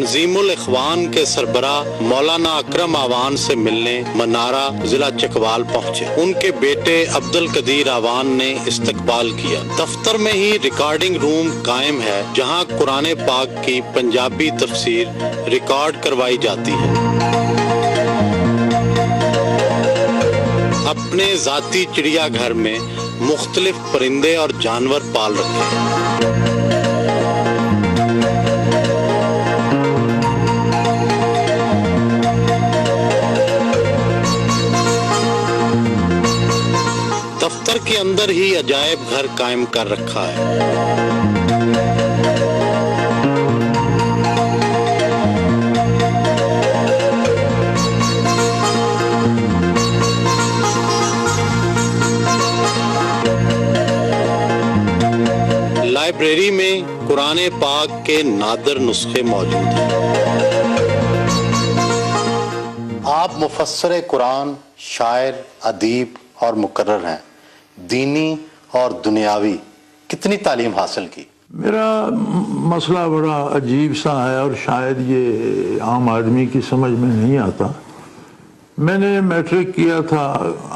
تنظیم الاخوان کے سربراہ مولانا اکرم آوان سے ملنے منارہ ضلع چکوال پہنچے۔ ان کے بیٹے عبد القدیر آوان نے استقبال کیا۔ دفتر میں ہی ریکارڈنگ روم قائم ہے جہاں قرآن پاک کی پنجابی تفسیر ریکارڈ کروائی جاتی ہے۔ اپنے ذاتی چڑیا گھر میں مختلف پرندے اور جانور پال رکھے۔ دفتر کے اندر ہی عجائب گھر قائم کر رکھا ہے۔ لائبریری میں قرآن پاک کے نادر نسخے موجود ہیں۔ آپ مفسر قرآن، شاعر، ادیب اور مقرر ہیں۔ دینی اور دنیاوی کتنی تعلیم حاصل کی؟ میرا مسئلہ بڑا عجیب سا ہے اور شاید یہ عام آدمی کی سمجھ میں نہیں آتا۔ میں نے میٹرک کیا تھا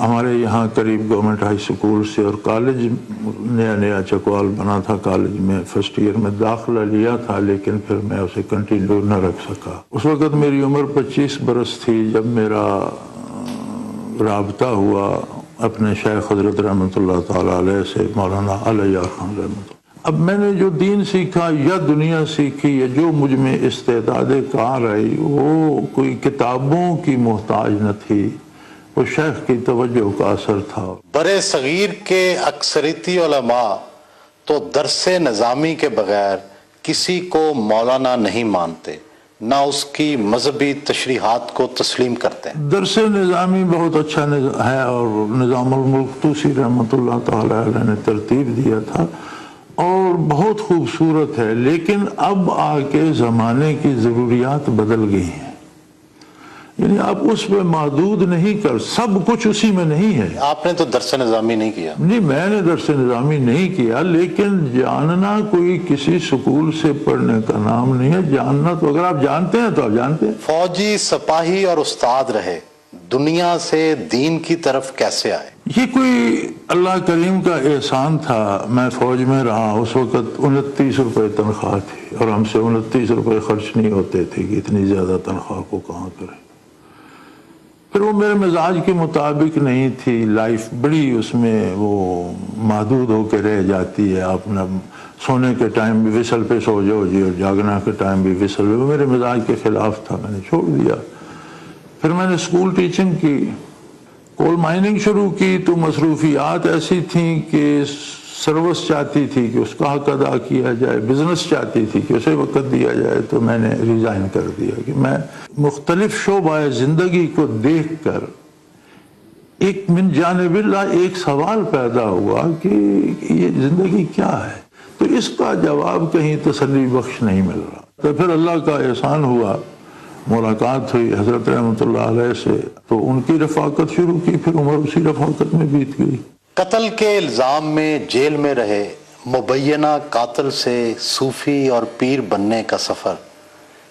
ہمارے یہاں قریب گورنمنٹ ہائی سکول سے، اور کالج نیا چکوال بنا تھا، کالج میں فرسٹ ایئر میں داخلہ لیا تھا، لیکن پھر میں اسے کنٹینیو نہ رکھ سکا۔ اس وقت میری عمر 25 برس تھی جب میرا رابطہ ہوا اپنے شیخ حضرت رحمۃ اللہ تعالیٰ علیہ سے، مولانا علیہ خان رحمۃ اللہ۔ اب میں نے جو دین سیکھا یا دنیا سیکھی یا جو مجھ میں استعداد کار آئی، وہ کوئی کتابوں کی محتاج نہ تھی، وہ شیخ کی توجہ کا اثر تھا۔ برے صغیر کے اکثریتی علماء تو درس نظامی کے بغیر کسی کو مولانا نہیں مانتے، نہ اس کی مذہبی تشریحات کو تسلیم کرتے ہیں۔ درس نظامی بہت اچھا ہے اور نظام الملک توسی رحمۃ اللہ تعالیٰ علیہ نے ترتیب دیا تھا اور بہت خوبصورت ہے، لیکن اب آ کے زمانے کی ضروریات بدل گئی ہیں، یعنی آپ اس پہ محدود نہیں کر، سب کچھ اسی میں نہیں ہے۔ آپ نے تو درس نظامی نہیں کیا؟ نہیں، میں نے درس نظامی نہیں کیا، لیکن جاننا کوئی کسی سکول سے پڑھنے کا نام نہیں ہے۔ جاننا تو اگر آپ جانتے ہیں تو آپ جانتے ہیں۔ فوجی، سپاہی اور استاد رہے، دنیا سے دین کی طرف کیسے آئے؟ یہ کوئی اللہ کریم کا احسان تھا۔ میں فوج میں رہا، اس وقت 29 روپے تنخواہ تھی اور ہم سے 29 روپے خرچ نہیں ہوتے تھے کہ اتنی زیادہ تنخواہ کو کہاں کریں۔ پھر وہ میرے مزاج کے مطابق نہیں تھی، لائف بڑی اس میں وہ محدود ہو کے رہ جاتی ہے۔ آپ نے سونے کے ٹائم بھی وصل پہ سو جاؤ جی، اور جاگنا کے ٹائم بھی وصل پہ، وہ میرے مزاج کے خلاف تھا، میں نے چھوڑ دیا۔ پھر میں نے اسکول ٹیچنگ کی، کول مائننگ شروع کی، تو مصروفیات ایسی تھیں کہ سروس چاہتی تھی کہ اس کا حق ادا کیا جائے، بزنس چاہتی تھی کہ اسے وقت دیا جائے، تو میں نے ریزائن کر دیا کہ میں مختلف شعبہ زندگی کو دیکھ کر ایک من جانب اللہ ایک سوال پیدا ہوا کہ یہ زندگی کیا ہے، تو اس کا جواب کہیں تسلی بخش نہیں مل رہا۔ تو پھر اللہ کا احسان ہوا، ملاقات ہوئی حضرت رحمۃ اللہ علیہ سے، تو ان کی رفاقت شروع کی، پھر عمر اسی رفاقت میں بیت گئی۔ قتل کے الزام میں جیل میں رہے مبینہ قاتل سے صوفی اور پیر بننے کا سفر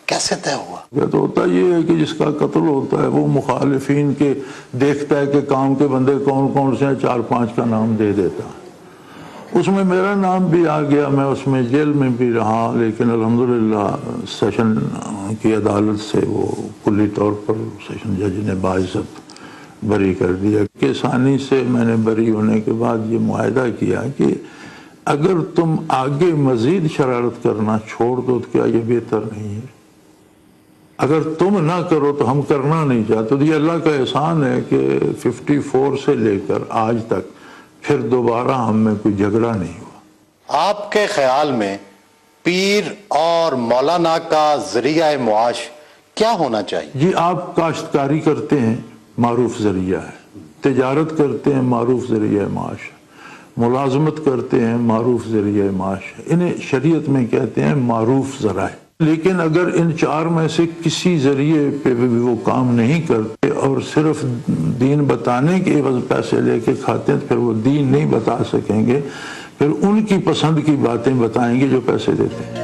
کیسے طے ہوا؟ یہ تو ہوتا یہ ہے کہ جس کا قتل ہوتا ہے وہ مخالفین کے دیکھتا ہے کہ کام کے بندے کون کون سے ہیں، 4-5 کا نام دے دیتا ہے۔ اس میں میرا نام بھی آ گیا، میں اس میں جیل میں بھی رہا، لیکن الحمدللہ سیشن کی عدالت سے وہ کلی طور پر سیشن جج نے باعزت بری کر دیا۔ کہ ثانی سے میں نے بری ہونے کے بعد یہ معاہدہ کیا کہ اگر تم آگے مزید شرارت کرنا چھوڑ دو تو کیا یہ بہتر نہیں ہے؟ اگر تم نہ کرو تو ہم کرنا نہیں چاہتے۔ تو یہ اللہ کا احسان ہے کہ 54 سے لے کر آج تک پھر دوبارہ ہم میں کوئی جھگڑا نہیں ہوا۔ آپ کے خیال میں پیر اور مولانا کا ذریعہ معاش کیا ہونا چاہیے؟ جی، آپ کاشتکاری کرتے ہیں، معروف ذریعہ ہے، تجارت کرتے ہیں، معروف ذریعہ معاش ہے، ملازمت کرتے ہیں، معروف ذریعہ معاش ہے، انہیں شریعت میں کہتے ہیں معروف ذرائع۔ لیکن اگر ان 4 میں سے کسی ذریعے پہ بھی وہ کام نہیں کرتے اور صرف دین بتانے کے عوض پیسے لے کے کھاتے ہیں تو پھر وہ دین نہیں بتا سکیں گے، پھر ان کی پسند کی باتیں بتائیں گے جو پیسے دیتے ہیں۔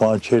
5-6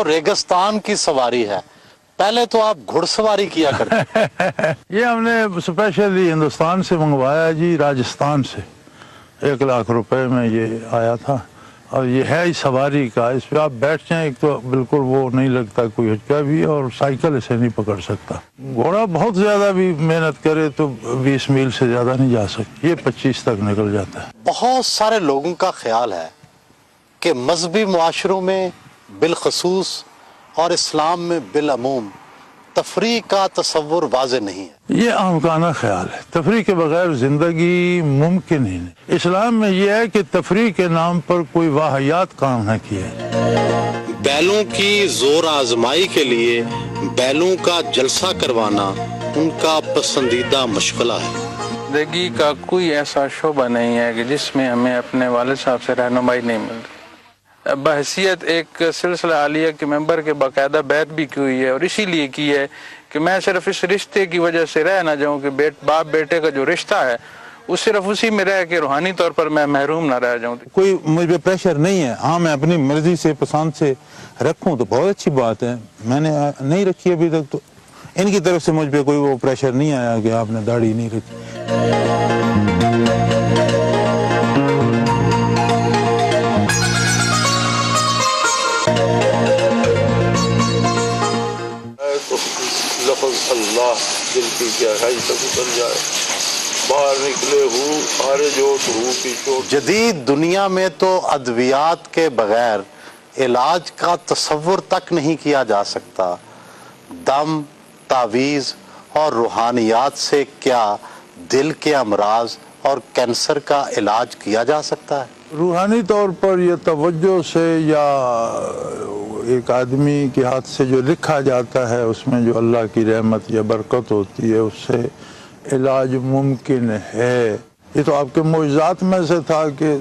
تو ریگستان کی سواری ہے، پہلے تو آپ گھڑ سواری کیا کرتے یہ ہم نے اسپیشلی ہندوستان سے منگوایا جی، راجستھان سے 1,00,000 روپے میں یہ آیا تھا، اور یہ ہے ہی سواری کا، اس پہ آپ بیٹھ جائیں ایک تو بالکل وہ نہیں لگتا کوئی ہچکا بھی، اور سائیکل اسے نہیں پکڑ سکتا۔ گھوڑا بہت زیادہ بھی محنت کرے تو 20 میل سے زیادہ نہیں جا سکتا، یہ 25 تک نکل جاتا ہے۔ بہت سارے لوگوں کا خیال ہے کہ مذہبی معاشروں میں بالخصوص اور اسلام میں بالعموم تفریح کا تصور واضح نہیں ہے۔ یہ احمقانہ خیال ہے، تفریح کے بغیر زندگی ممکن ہی نہیں۔ اسلام میں یہ ہے کہ تفریح کے نام پر کوئی واہیات کام نہ کیا ہے۔ بیلوں کی زور آزمائی کے لیے بیلوں کا جلسہ کروانا ان کا پسندیدہ مشغلہ ہے۔ زندگی کا کوئی ایسا شعبہ نہیں ہے کہ جس میں ہمیں اپنے والد صاحب سے رہنمائی نہیں مل رہی۔ بحیثیت ایک سلسلہ عالیہ کے ممبر کے باقاعدہ بیعت بھی کی ہوئی ہے، اور اسی لیے کی ہے کہ میں صرف اس رشتے کی وجہ سے رہ نہ جاؤں کہ باپ بیٹے کا جو رشتہ ہے وہ صرف اسی میں رہ کہ روحانی طور پر میں محروم نہ رہ جاؤں۔ کوئی مجھ پہ پریشر نہیں ہے، ہاں میں اپنی مرضی سے پسند سے رکھوں تو بہت اچھی بات ہے، میں نے نہیں رکھی ابھی تک، تو ان کی طرف سے مجھ پہ کوئی وہ پریشر نہیں آیا کہ آپ نے داڑھی نہیں رکھی۔ لفظ اللہ دل کی گہرائی تک اتر جائے، باہر نکلے خارج ہو تو روح کی چوٹ۔ جدید دنیا میں تو ادویات کے بغیر علاج کا تصور تک نہیں کیا جا سکتا، دم، تعویذ اور روحانیات سے کیا دل کے امراض اور کینسر کا علاج کیا جا سکتا ہے؟ روحانی طور پر یہ توجہ سے یا ایک آدمی کے ہاتھ سے جو لکھا جاتا ہے اس میں جو اللہ کی رحمت یا برکت ہوتی ہے، اس سے علاج ممکن ہے۔ یہ تو آپ کے معجزات میں سے تھا کہ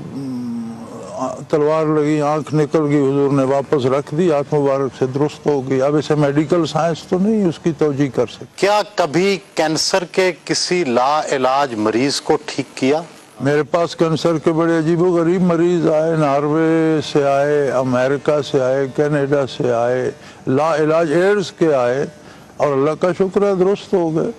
تلوار لگی، آنکھ نکل گئی، حضور نے واپس رکھ دی، آنکھ مبارک سے درست ہو گئی۔ اب اسے میڈیکل سائنس تو نہیں اس کی توجیہ کر سکتی۔ کیا کبھی کینسر کے کسی لا علاج مریض کو ٹھیک کیا؟ میرے پاس کینسر کے بڑے عجیب و غریب مریض آئے، ناروے سے آئے، امریکہ سے آئے، کینیڈا سے آئے، لا علاج ایڈز کے آئے، اور اللہ کا شکر ہے درست ہو گئے۔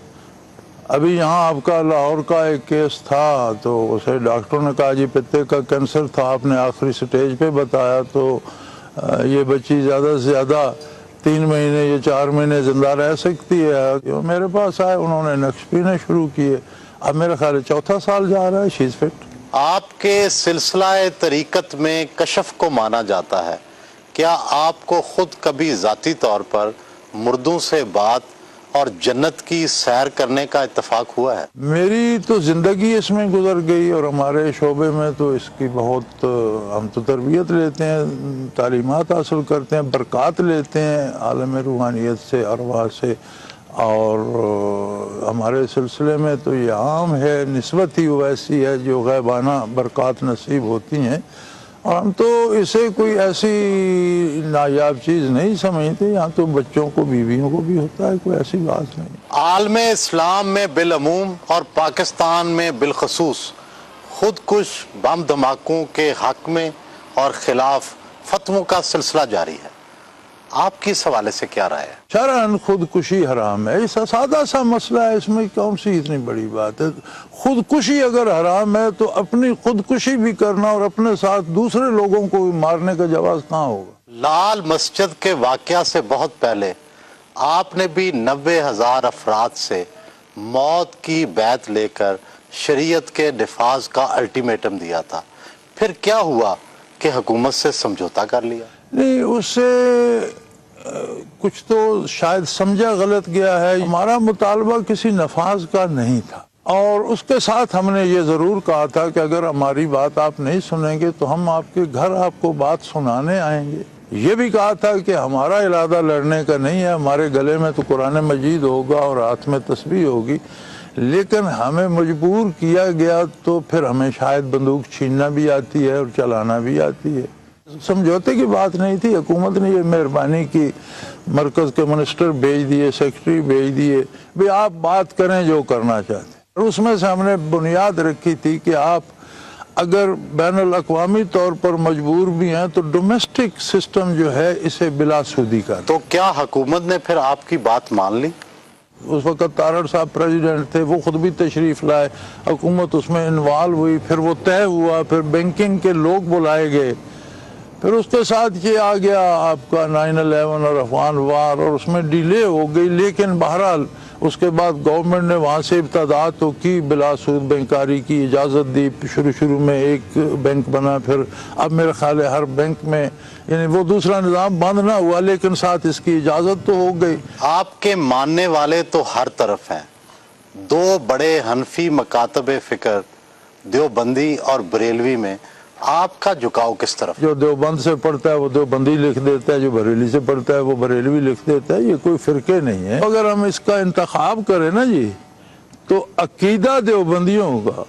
ابھی یہاں آپ کا لاہور کا ایک کیس تھا، تو اسے ڈاکٹروں نے کہا جی پتے کا کینسر تھا، آپ نے آخری سٹیج پہ بتایا، تو یہ بچی زیادہ سے زیادہ 3 مہینے یا 4 مہینے زندہ رہ سکتی ہے۔ میرے پاس آئے، انہوں نے نقش پینے شروع کیے، اب میرا خیال ہے 4تھا سال جا رہا ہے، شی از فٹ۔ آپ کے سلسلہ طریقت میں کشف کو مانا جاتا ہے، کیا آپ کو خود کبھی ذاتی طور پر مردوں سے بات اور جنت کی سیر کرنے کا اتفاق ہوا ہے؟ میری تو زندگی اس میں گزر گئی، اور ہمارے شعبے میں تو اس کی بہت ہم تو تربیت لیتے ہیں، تعلیمات حاصل کرتے ہیں، برکات لیتے ہیں عالم روحانیت سے، ارواح سے، اور ہمارے سلسلے میں تو یہ عام ہے، نسبت ہی ویسی ہے جو غیبانہ برکات نصیب ہوتی ہیں، اور ہم تو اسے کوئی ایسی نایاب چیز نہیں سمجھتے۔ یہاں تو بچوں کو، بیویوں کو بھی ہوتا ہے، کوئی ایسی بات نہیں۔ عالم اسلام میں بالعموم اور پاکستان میں بالخصوص خودکش بم دھماکوں کے حق میں اور خلاف فتووں کا سلسلہ جاری ہے، آپ کی اس حوالے سے کیا رائے ہے؟ شرعاً خودکشی حرام ہے، ایسا سادہ سا مسئلہ ہے، اس میں کون سی اتنی بڑی بات ہے؟ خودکشی اگر حرام ہے تو اپنی خودکشی بھی کرنا اور اپنے ساتھ دوسرے لوگوں کو بھی مارنے کا جواز کہاں ہوگا؟ لال مسجد کے واقعہ سے بہت پہلے آپ نے بھی 90,000 افراد سے موت کی بیعت لے کر شریعت کے نفاذ کا الٹیمیٹم دیا تھا، پھر کیا ہوا کہ حکومت سے سمجھوتا کر لیا؟ نہیں، اس سے کچھ تو شاید سمجھا غلط گیا ہے۔ ہمارا مطالبہ کسی نفاذ کا نہیں تھا، اور اس کے ساتھ ہم نے یہ ضرور کہا تھا کہ اگر ہماری بات آپ نہیں سنیں گے تو ہم آپ کے گھر آپ کو بات سنانے آئیں گے۔ یہ بھی کہا تھا کہ ہمارا ارادہ لڑنے کا نہیں ہے، ہمارے گلے میں تو قرآن مجید ہوگا اور ہاتھ میں تسبیح ہوگی، لیکن ہمیں مجبور کیا گیا تو پھر ہمیں شاید بندوق چھیننا بھی آتی ہے اور چلانا بھی آتی ہے۔ سمجھوتے کی بات نہیں تھی، حکومت نے یہ مہربانی کی، مرکز کے منسٹر بھیج دیے، سیکرٹری بھیج دیے، بھی آپ بات کریں جو کرنا چاہتے ہیں۔ اور اس میں سے ہم نے بنیاد رکھی تھی کہ آپ اگر بین الاقوامی طور پر مجبور بھی ہیں تو ڈومیسٹک سسٹم جو ہے اسے بلا سودی کر. تو کیا حکومت نے پھر آپ کی بات مان لی؟ اس وقت تارڑ صاحب پریزیڈنٹ تھے, وہ خود بھی تشریف لائے, حکومت اس میں انوالو ہوئی, پھر وہ طے ہوا, پھر بینکنگ کے لوگ بلائے گئے, پھر اس کے ساتھ یہ آ گیا آپ کا 9/11 اور افغان وار, اور اس میں ڈیلے ہو گئی. لیکن بہرحال اس کے بعد گورنمنٹ نے وہاں سے ابتدا تو کی, بلا سود بینکاری کی اجازت دی. شروع میں ایک بینک بنا, پھر اب میرے خیال ہے ہر بینک میں, یعنی وہ دوسرا نظام بند نہ ہوا لیکن ساتھ اس کی اجازت تو ہو گئی. آپ کے ماننے والے تو ہر طرف ہیں. دو بڑے حنفی مکاتب فکر دیوبندی اور بریلوی میں آپ کا جھکاؤ کس طرف؟ جو دیوبند سے پڑھتا ہے وہ دیوبندی لکھ دیتا ہے, جو بریلی سے پڑھتا ہے وہ بریلوی لکھ دیتا ہے. یہ کوئی فرقے نہیں ہے. اگر ہم اس کا انتخاب کریں نا جی, تو عقیدہ دیوبندیوں کا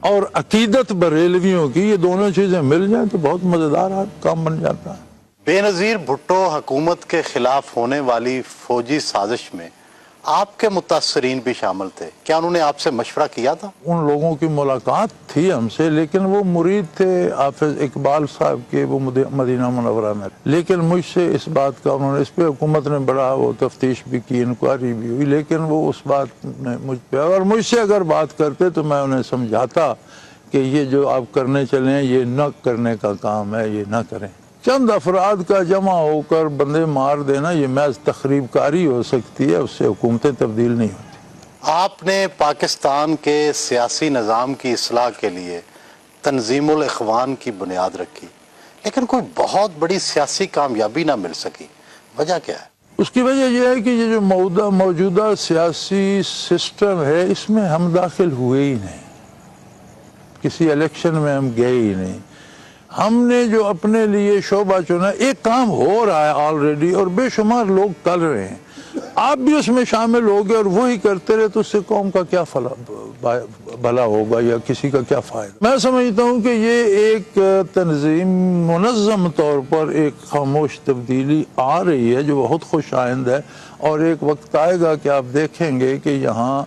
اور عقیدت بریلویوں کی, یہ دونوں چیزیں مل جائیں تو بہت مزیدار کام بن جاتا ہے. بے نظیر بھٹو حکومت کے خلاف ہونے والی فوجی سازش میں آپ کے متاثرین بھی شامل تھے. کیا انہوں نے آپ سے مشورہ کیا تھا؟ ان لوگوں کی ملاقات تھی ہم سے, لیکن وہ مرید تھے حافظ اقبال صاحب کے, وہ مدینہ منورہ میں. لیکن مجھ سے اس بات کا انہوں نے, اس پہ حکومت نے بڑا وہ تفتیش بھی کی, انکوائری بھی ہوئی, لیکن وہ اس بات نے مجھ پہ, اور مجھ سے اگر بات کرتے تو میں انہیں سمجھاتا کہ یہ جو آپ کرنے چلے ہیں یہ نہ کرنے کا کام ہے, یہ نہ کریں. چند افراد کا جمع ہو کر بندے مار دینا یہ محض تخریب کاری ہو سکتی ہے, اس سے حکومتیں تبدیل نہیں ہوتی. آپ نے پاکستان کے سیاسی نظام کی اصلاح کے لیے تنظیم الاخوان کی بنیاد رکھی, لیکن کوئی بہت بڑی سیاسی کامیابی نہ مل سکی. وجہ کیا ہے؟ اس کی وجہ یہ ہے کہ یہ جو موجودہ سیاسی سسٹم ہے اس میں ہم داخل ہوئے ہی نہیں, کسی الیکشن میں ہم گئے ہی نہیں. ہم نے جو اپنے لیے شعبہ چنا, ایک کام ہو رہا ہے آلریڈی اور بے شمار لوگ کر رہے ہیں, آپ بھی اس میں شامل ہو گئے اور وہی کرتے رہے تو اس سے قوم کا کیا بھلا ہوگا یا کسی کا کیا فائدہ. میں سمجھتا ہوں کہ یہ ایک تنظیم منظم طور پر ایک خاموش تبدیلی آ رہی ہے جو بہت خوش آئند ہے, اور ایک وقت آئے گا کہ آپ دیکھیں گے کہ یہاں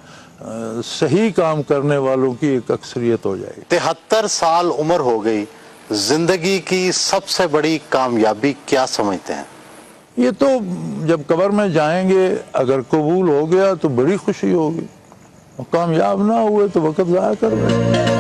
صحیح کام کرنے والوں کی ایک اکثریت ہو جائے گی. 73 سال عمر ہو گئی, زندگی کی سب سے بڑی کامیابی کیا سمجھتے ہیں؟ یہ تو جب قبر میں جائیں گے اگر قبول ہو گیا تو بڑی خوشی ہوگی, اور کامیاب نہ ہوئے تو وقت ضائع کر رہے ہیں.